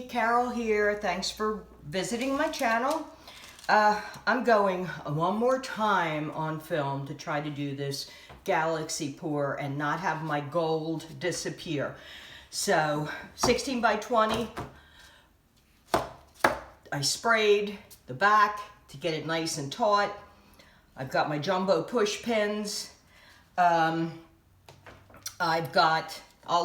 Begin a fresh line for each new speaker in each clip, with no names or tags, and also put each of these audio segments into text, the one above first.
everybody, Carol here. Thanks for visiting my channel. I'm going one more time on film to try to do this galaxy pour and not have my gold disappear. So 16 by 20, I sprayed the back to get it nice and taut. I've got my jumbo push pins. I'll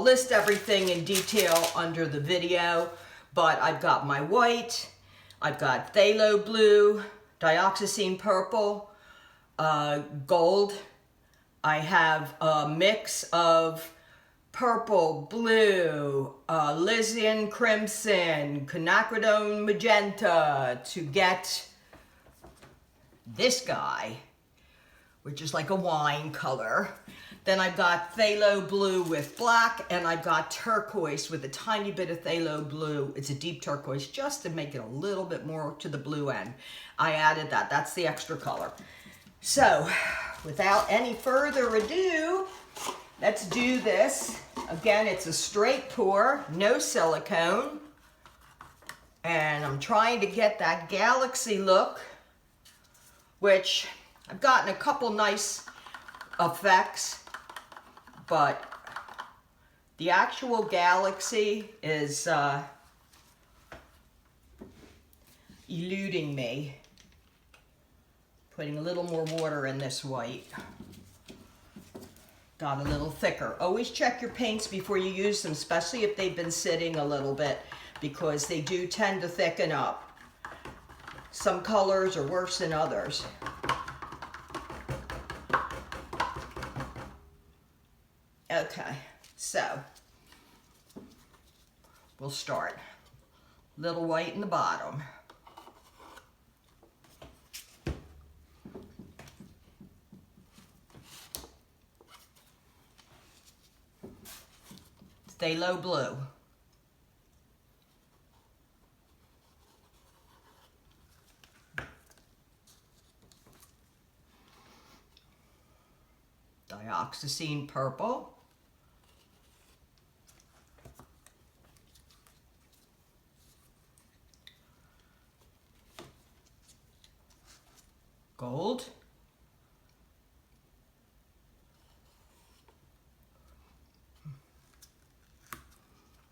list everything in detail under the video, but I've got my white, I've got phthalo blue, dioxazine purple, gold. I have a mix of purple, blue, alyzian crimson, quinacradone magenta to get this guy, which is like a wine color. Then I've got phthalo blue with black, and I've got turquoise with a tiny bit of phthalo blue. It's a deep turquoise just to make it a little bit more to the blue end. I added that. That's the extra color. So without any further ado, let's do this. Again, it's a straight pour, no silicone. And I'm trying to get that galaxy look, which I've gotten a couple nice effects, but the actual galaxy is eluding me. Putting a little more water in this white. Got a little thicker. Always check your paints before you use them, especially if they've been sitting a little bit, because they do tend to thicken up. Some colors are worse than others. Okay, so we'll start. Little white in the bottom. Phthalo blue. Dioxazine purple. Gold.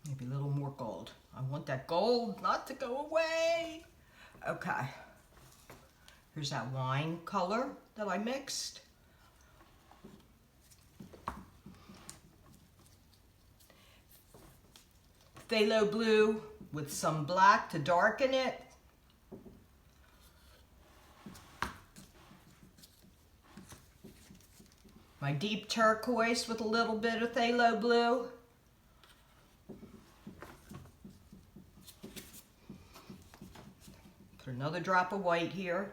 Maybe a little more gold. I want that gold not to go away. Okay. Here's that wine color that I mixed. Phthalo blue with some black to darken it. My deep turquoise with a little bit of phthalo blue. Put another drop of white here.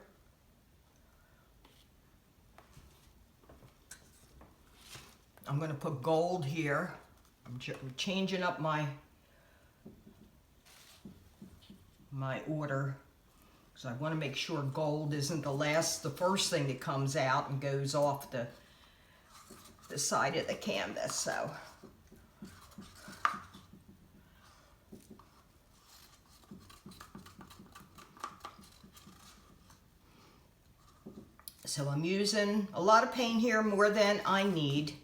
I'm going to put gold here. I'm changing up my order, because I want to make sure gold isn't the first thing that comes out and goes off the side of the canvas. So I'm using a lot of paint here, more than I need.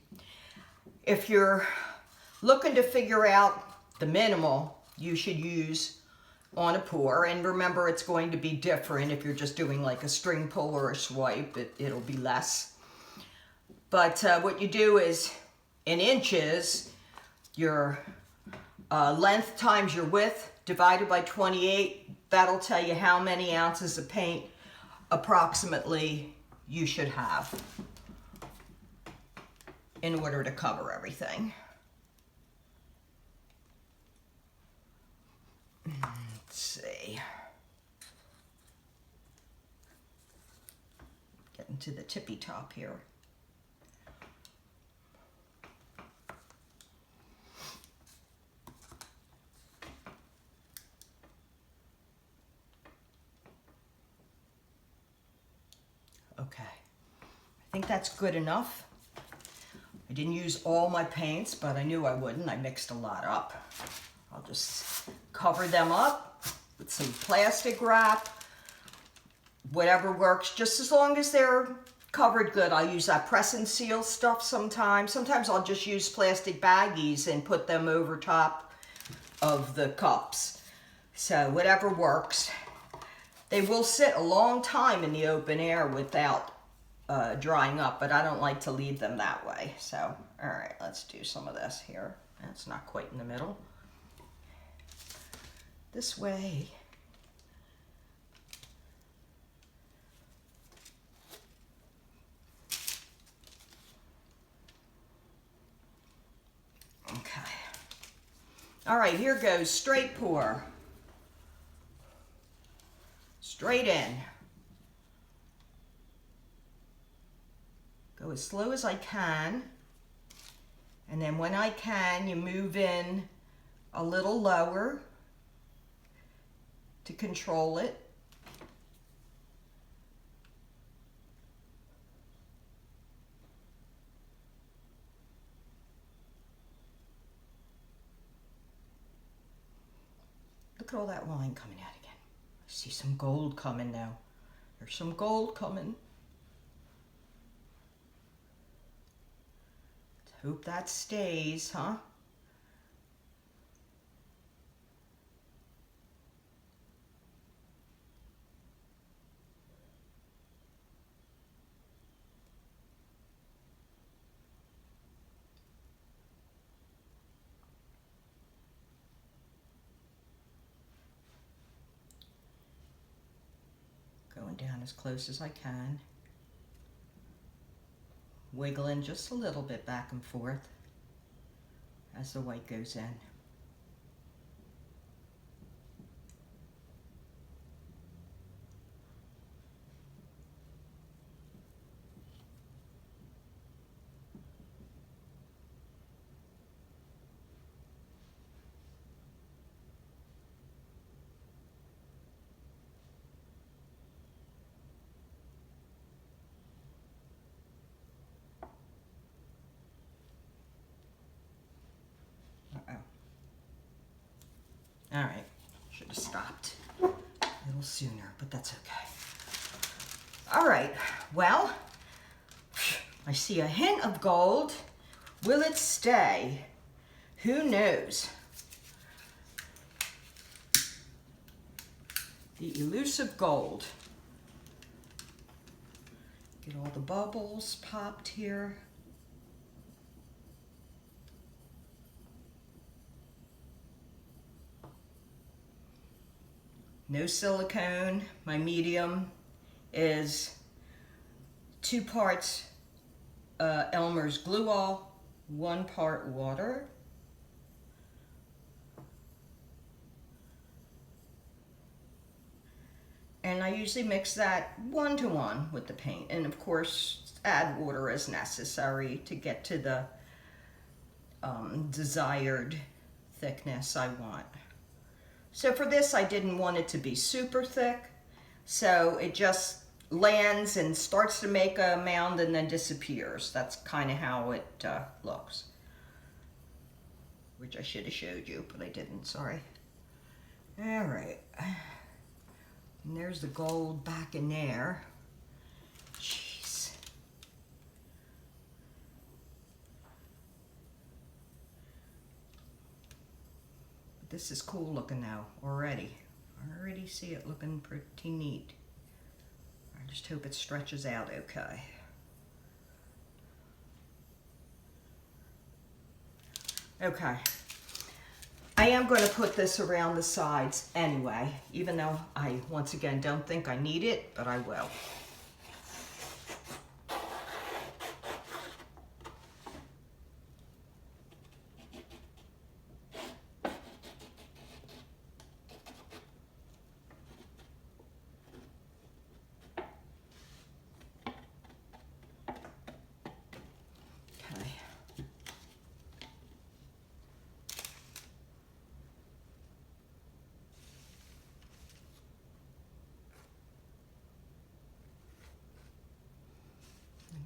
If you're looking to figure out the minimal you should use on a pour, and remember it's going to be different if you're just doing like a string pull or a swipe, it'll be less. But what you do is, in inches, your length times your width divided by 28, that'll tell you how many ounces of paint approximately you should have in order to cover everything. Let's see. Getting to the tippy top here. Okay, I think that's good enough. I didn't use all my paints, but I knew I wouldn't. I mixed a lot up. I'll just cover them up with some plastic wrap, whatever works, just as long as they're covered good. I'll use that press and seal stuff sometimes. Sometimes I'll just use plastic baggies and put them over top of the cups. So whatever works. They will sit a long time in the open air without drying up, but I don't like to leave them that way. So, all right, let's do some of this here. That's not quite in the middle. This way. Okay. All right, here goes straight pour. Straight in. Go as slow as I can. And then when I can, you move in a little lower to control it. Look at all that wine coming out again. I see some gold coming now. There's some gold coming. Let's hope that stays, huh? Going down as close as I can. Wiggling just a little bit back and forth as the white goes in. All right, should have stopped a little sooner, but that's okay. All right, well, I see a hint of gold. Will it stay? Who knows? The elusive gold. Get all the bubbles popped here. No silicone. My medium is 2 parts Elmer's glue all, 1 part water. And I usually mix that 1 to 1 with the paint. And of course, add water as necessary to get to the desired thickness I want. So for this, I didn't want it to be super thick, so it just lands and starts to make a mound and then disappears. That's kind of how it looks, which I should have showed you, but I didn't, sorry. All right, and there's the gold back in there. Jeez. This is cool looking now already. I already see it looking pretty neat. I just hope it stretches out okay. Okay. I am going to put this around the sides anyway, even though I, once again, don't think I need it, but I will.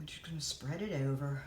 We're just going to spread it over.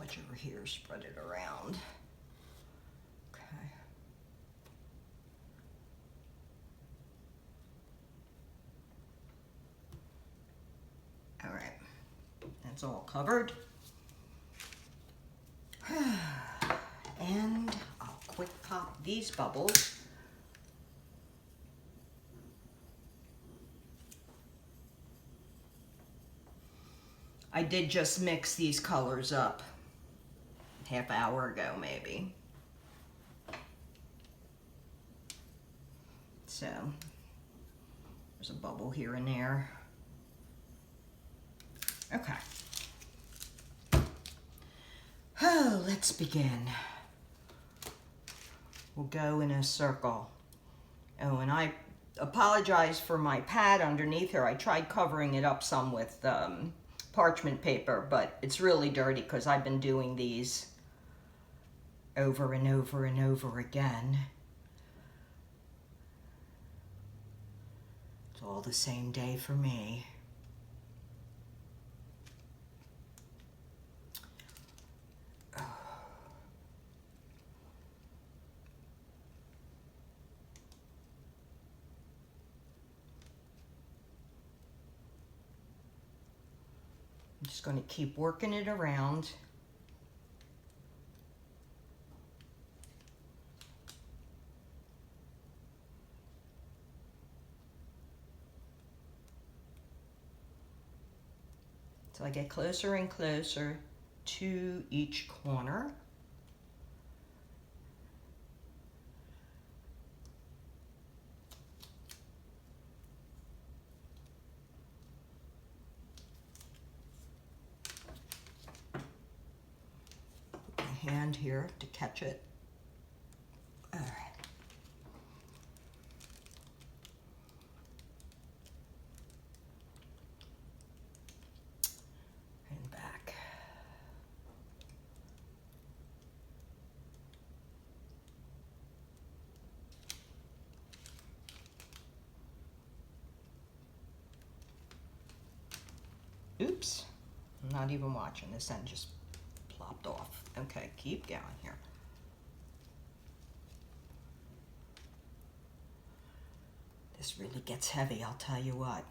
edge over here, spread it around. Okay. All right, that's all covered. And I'll quick pop these bubbles. I did just mix these colors up half hour ago maybe. So there's a bubble here and there. Okay. Oh, let's begin. We'll go in a circle. Oh, and I apologize for my pad underneath here. I tried covering it up some with parchment paper, but it's really dirty because I've been doing these over and over and over again. It's all the same day for me. I'm just going to keep working it around. So I get closer and closer to each corner. Hand here to catch it. All right. And back. Oops, I'm not even watching this end, just plopped off. Okay, keep going here. This really gets heavy, I'll tell you what.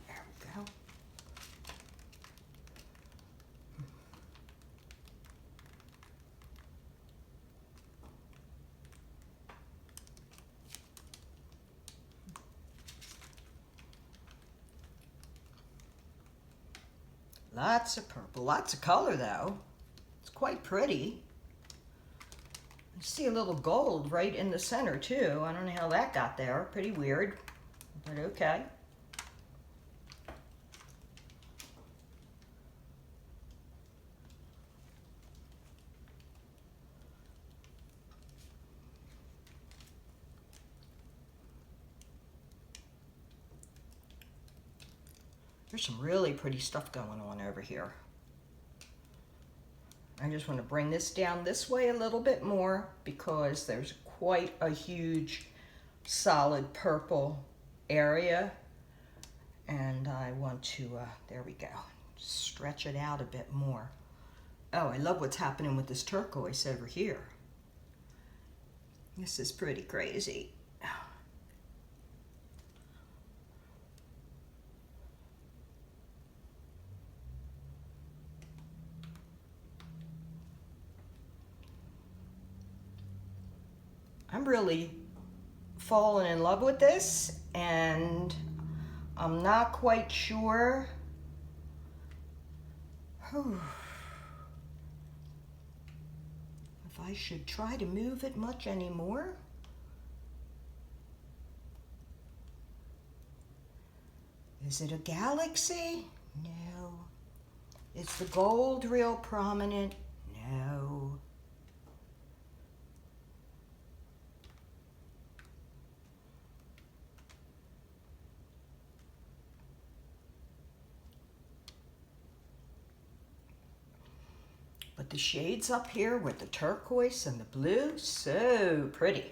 There we go. Lots of purple, lots of color though. It's quite pretty. I see a little gold right in the center too. I don't know how that got there. Pretty weird, but okay. There's some really pretty stuff going on over here. I just want to bring this down this way a little bit more because there's quite a huge solid purple area. And I want to, there we go, stretch it out a bit more. Oh, I love what's happening with this turquoise over here. This is pretty crazy. I'm really falling in love with this, and I'm not quite sure if I should try to move it much anymore. Is it a galaxy? No. Is the gold real prominent? No. But the shades up here with the turquoise and the blue, so pretty.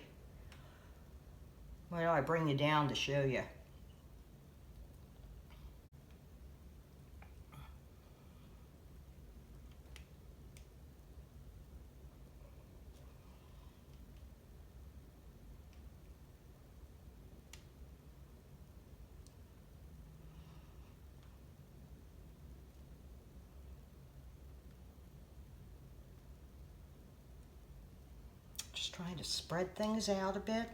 Well, I bring you down to show you. trying to spread things out a bit.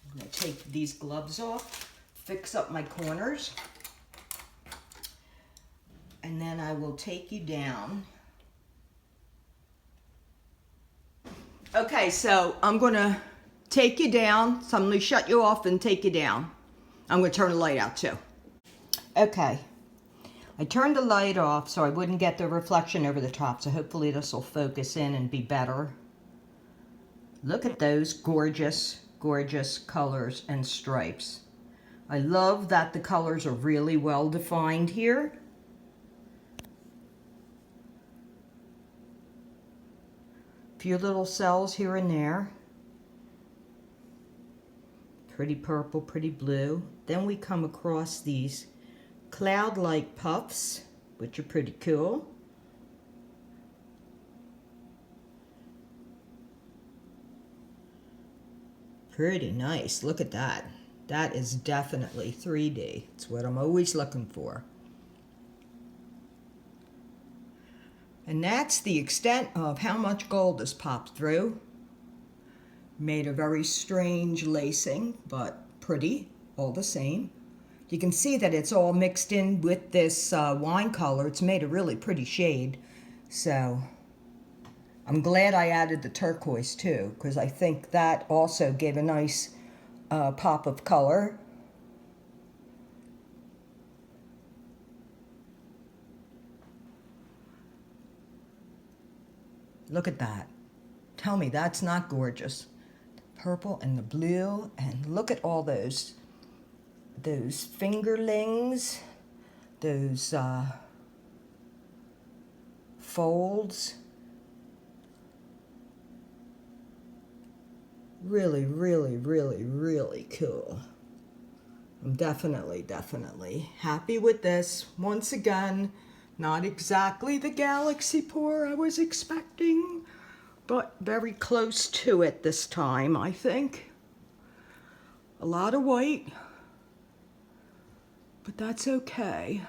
I'm going to take these gloves off, fix up my corners, and then I will take you down. Okay, so I'm going to take you down. So I'm going to shut you off and take you down. I'm going to turn the light out too. Okay, I turned the light off so I wouldn't get the reflection over the top, so hopefully this will focus in and be better. Look at those gorgeous, gorgeous colors and stripes. I love that the colors are really well defined here. Few little cells here and there. Pretty purple, pretty blue. Then we come across these cloud-like puffs, which are pretty cool. Pretty nice. Look at that. That is definitely 3D. It's what I'm always looking for. And that's the extent of how much gold is popped through. Made a very strange lacing, but pretty, all the same. You can see that it's all mixed in with this wine color. It's made a really pretty shade. So I'm glad I added the turquoise too, because I think that also gave a nice pop of color. Look at that. Tell me that's not gorgeous. The purple and the blue, and look at all those fingerlings, those folds. Really, really, really, really cool. I'm definitely happy with this. Once again, not exactly the galaxy pour I was expecting, but very close to it this time, I think. A lot of white, but that's okay.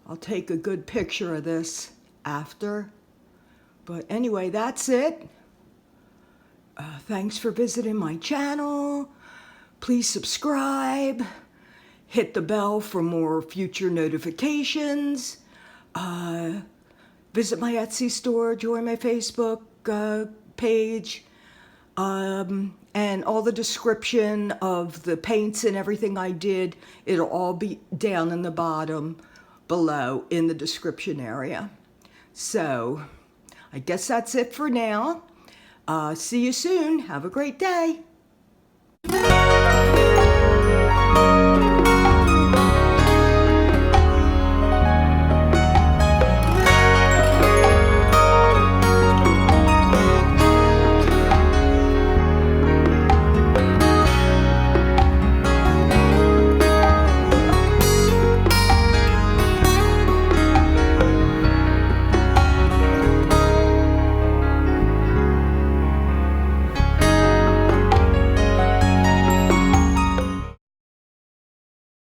I'll take a good picture of this after. But anyway, that's it. Thanks for visiting my channel. Please subscribe. Hit the bell for more future notifications. Visit my Etsy store, join my Facebook page, and all the description of the paints and everything I did, it'll all be down in the bottom below in the description area. So I guess that's it for now. See you soon. Have a great day.